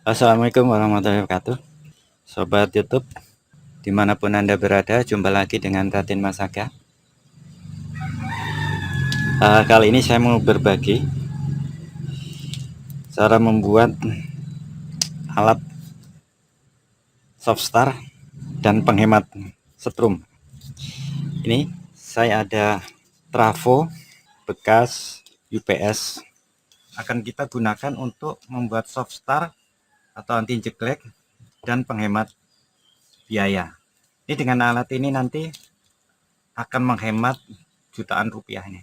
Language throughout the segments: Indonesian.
Assalamualaikum warahmatullahi wabarakatuh, Sobat YouTube dimanapun Anda berada. Jumpa lagi dengan Raden Mas Aga. Kali ini saya mau berbagi cara membuat alat soft start dan penghemat setrum. Ini saya ada trafo bekas UPS, akan kita gunakan untuk membuat soft start atau anti jeglek dan penghemat biaya. Ini dengan alat ini nanti akan menghemat jutaan rupiah ini.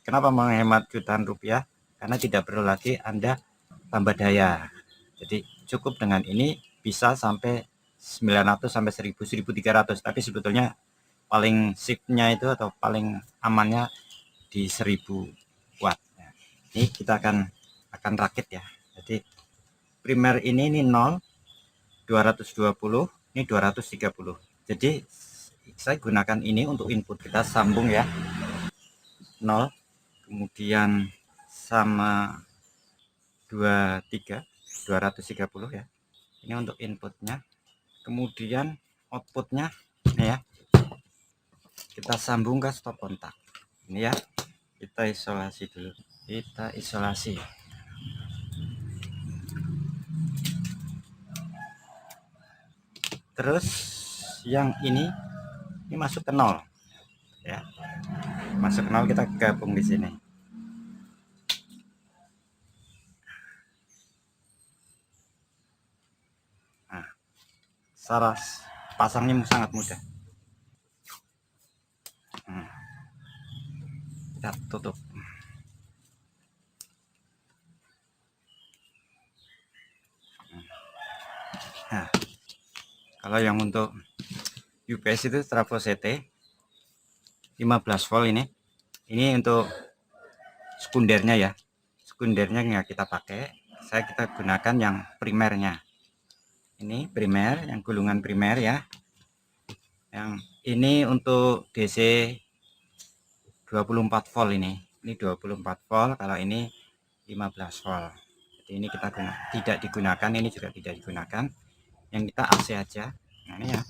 Kenapa menghemat jutaan rupiah? Karena tidak perlu lagi Anda tambah daya. Jadi cukup dengan ini bisa sampai 900 sampai 1000, 1300. Tapi sebetulnya paling sipnya itu atau paling amannya di 1000 watt. Ini kita akan rakit ya. Jadi primer ini 0, 220, ini 230. Jadi saya gunakan ini untuk input, kita sambung ya, 0 kemudian sama 23, 230 ya. Ini untuk inputnya, kemudian outputnya ini ya, kita sambung ke stop kontak ini ya. Kita isolasi dulu, kita isolasi. Terus yang ini masuk ke 0 ya, masuk ke 0, kita gabung di sini. Nah, cara pasangnya sangat mudah. Kita tutup. Nah, kalau yang untuk UPS itu trafo CT 15 volt ini untuk sekundernya ya. Sekundernya nggak kita pakai, kita gunakan yang primernya. Ini primer, yang gulungan primer ya. Yang ini untuk DC 24 volt ini 24 volt, kalau ini 15 volt. Jadi ini kita tidak digunakan, ini juga tidak digunakan. Yang kita AC aja. Nah ini ya,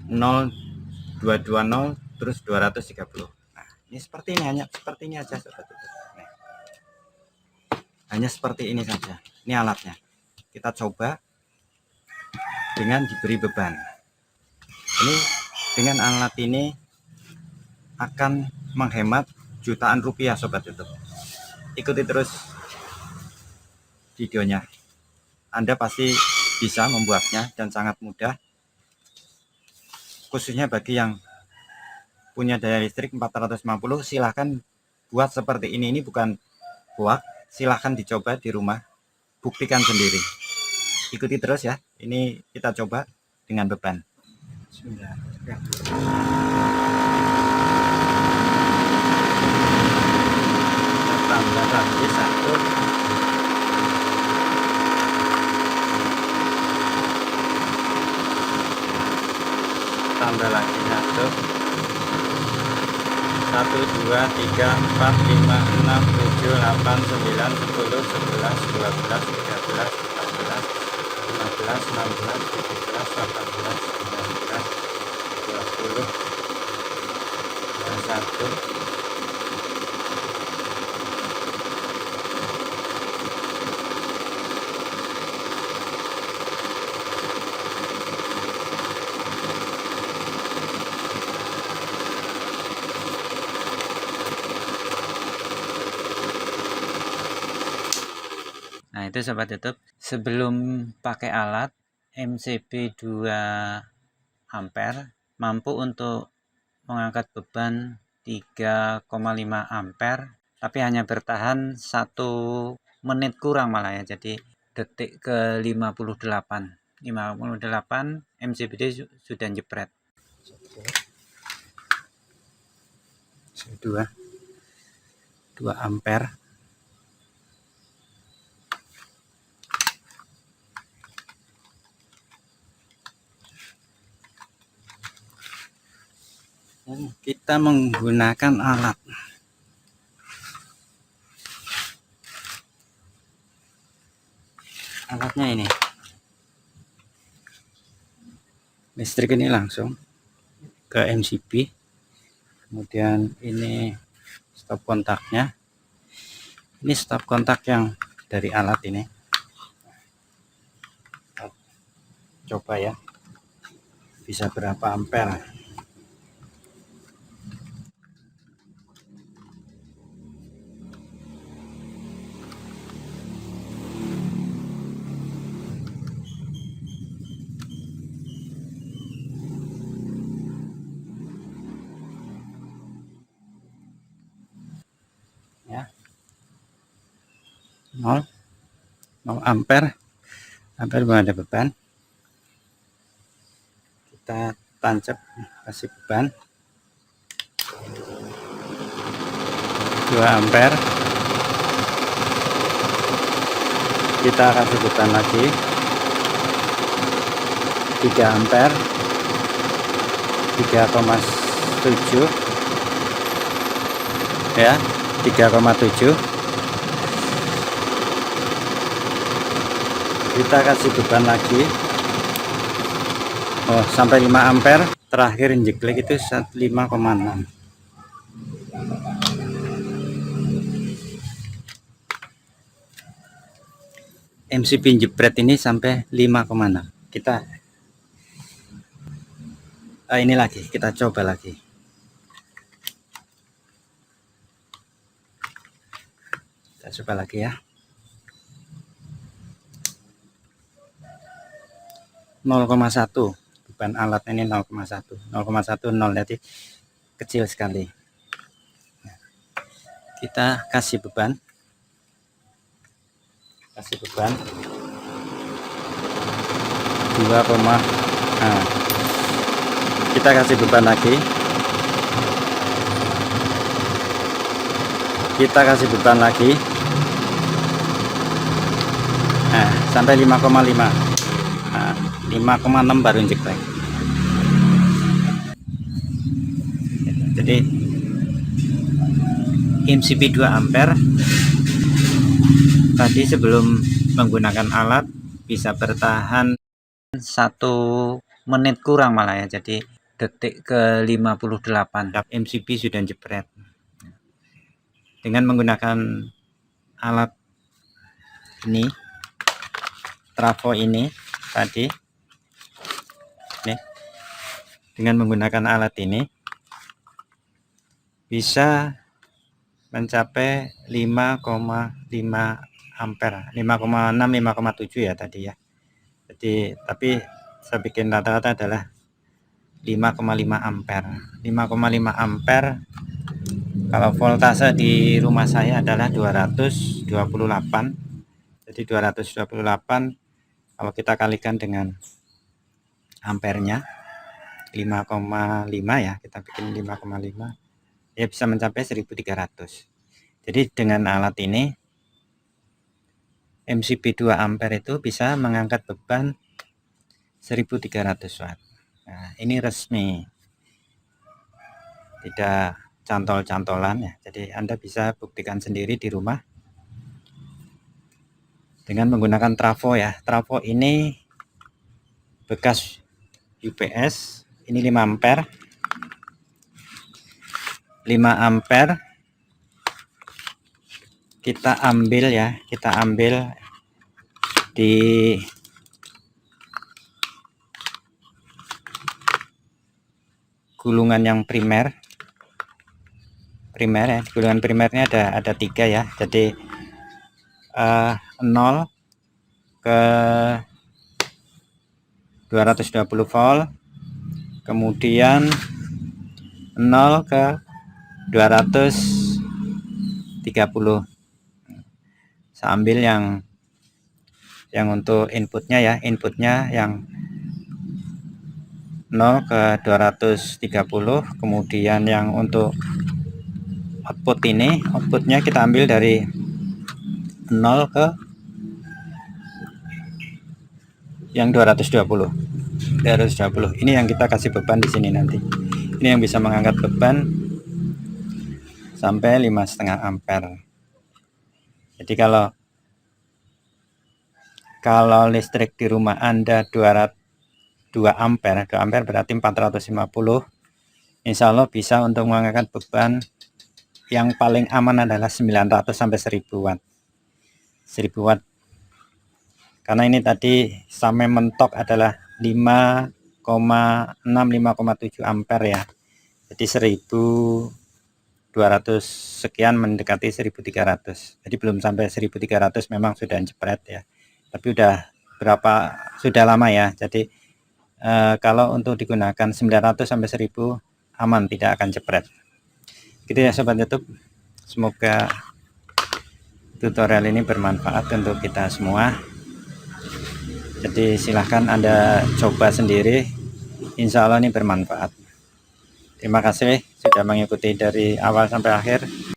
0220 terus 230. Nah ini seperti ini, hanya seperti ini aja sobat. Nah, hanya seperti ini saja. Ini alatnya. Kita coba dengan diberi beban. Ini dengan alat ini akan menghemat jutaan rupiah sobat YouTube. Ikuti terus videonya, Anda pasti bisa membuatnya dan sangat mudah, khususnya bagi yang punya daya listrik 450. Silahkan buat seperti ini bukan hoax, silahkan dicoba di rumah, buktikan sendiri. Ikuti terus ya, ini kita coba dengan beban. Sudah. Tambah lagi 1, tambah lagi 1, 1, 2, 3, 4, 5, 6, 7, 8, 9, 10, 11, 12, 13, 14, 15, 16, 17, 18, 19, 20, 21. Nah itu sobat YouTube, sebelum pakai alat MCB 2 ampere mampu untuk mengangkat beban 3,5 ampere, tapi hanya bertahan 1 menit kurang malah ya. Jadi detik ke 58 MCBD sudah jepret. 2 ampere. Kita menggunakan alatnya ini listrik ini langsung ke MCB. Kemudian ini stop kontaknya. Ini stop kontak yang dari alat ini. Coba ya, bisa berapa ampere. Ya, 0 ampere belum ada beban. Kita tancap, kasih beban 2 ampere. Kita kasih beban lagi 3 ampere, 3,7 ya, 3,7. Kita kasih beban lagi sampai 5 ampere. Terakhir injek itu 5,6. MCB jepret ini sampai 5,6. Kita ini lagi, kita coba lagi. Kita coba lagi ya. 0,1 beban alat ini 0,1, 0,10, jadi kecil sekali. Kita kasih beban 2, kita kasih beban lagi, kita kasih beban lagi, sampai 5,5, 5,6 baru injek. Jadi MCB 2 ampere tadi sebelum menggunakan alat bisa bertahan 1 menit kurang malah ya, jadi detik ke 58 MCB sudah jepret. Dengan menggunakan alat ini, trafo ini tadi nih, dengan menggunakan alat ini bisa mencapai 5,5 ampere, 5,6, 5,7 ya tadi ya. Jadi tapi saya bikin rata-rata adalah 5,5 ampere. 5,5 ampere kalau voltase di rumah saya adalah 228. Jadi 228 kalau kita kalikan dengan ampernya 5,5 ya, kita bikin 5,5 ya, bisa mencapai 1300. Jadi dengan alat ini MCB 2 ampere itu bisa mengangkat beban 1300 watt. Nah, ini resmi, tidak cantol-cantolan ya. Jadi Anda bisa buktikan sendiri di rumah dengan menggunakan trafo ya. Trafo ini bekas UPS, ini 5 ampere. 5 ampere kita ambil ya, kita ambil di gulungan yang primer ya. Gulungan primernya ada 3 ya, jadi 0 ke 220 volt, kemudian 0 ke 230. Saya ambil yang untuk inputnya ya, inputnya yang 0 ke 230, kemudian yang untuk output ini, outputnya kita ambil dari 0 ke yang 220. Ini yang kita kasih beban di sini nanti. Ini yang bisa mengangkat beban sampai 5,5 ampere. Jadi kalau listrik di rumah Anda 2 ampere. 2 ampere berarti 450. Insya Allah bisa untuk mengangkat beban. Yang paling aman adalah 900 sampai 1000 watt. 1000 watt. Karena ini tadi sampai mentok adalah 5,6 5,7 ampere ya. Jadi 1200 sekian mendekati 1300. Jadi belum sampai 1300 memang sudah jepret ya. Tapi sudah lama ya. Jadi kalau untuk digunakan 900 sampai 1000 aman, tidak akan jepret. Gitu ya sobat YouTube. Semoga tutorial ini bermanfaat untuk kita semua. Jadi silahkan Anda coba sendiri. Insya Allah ini bermanfaat. Terima kasih sudah mengikuti dari awal sampai akhir.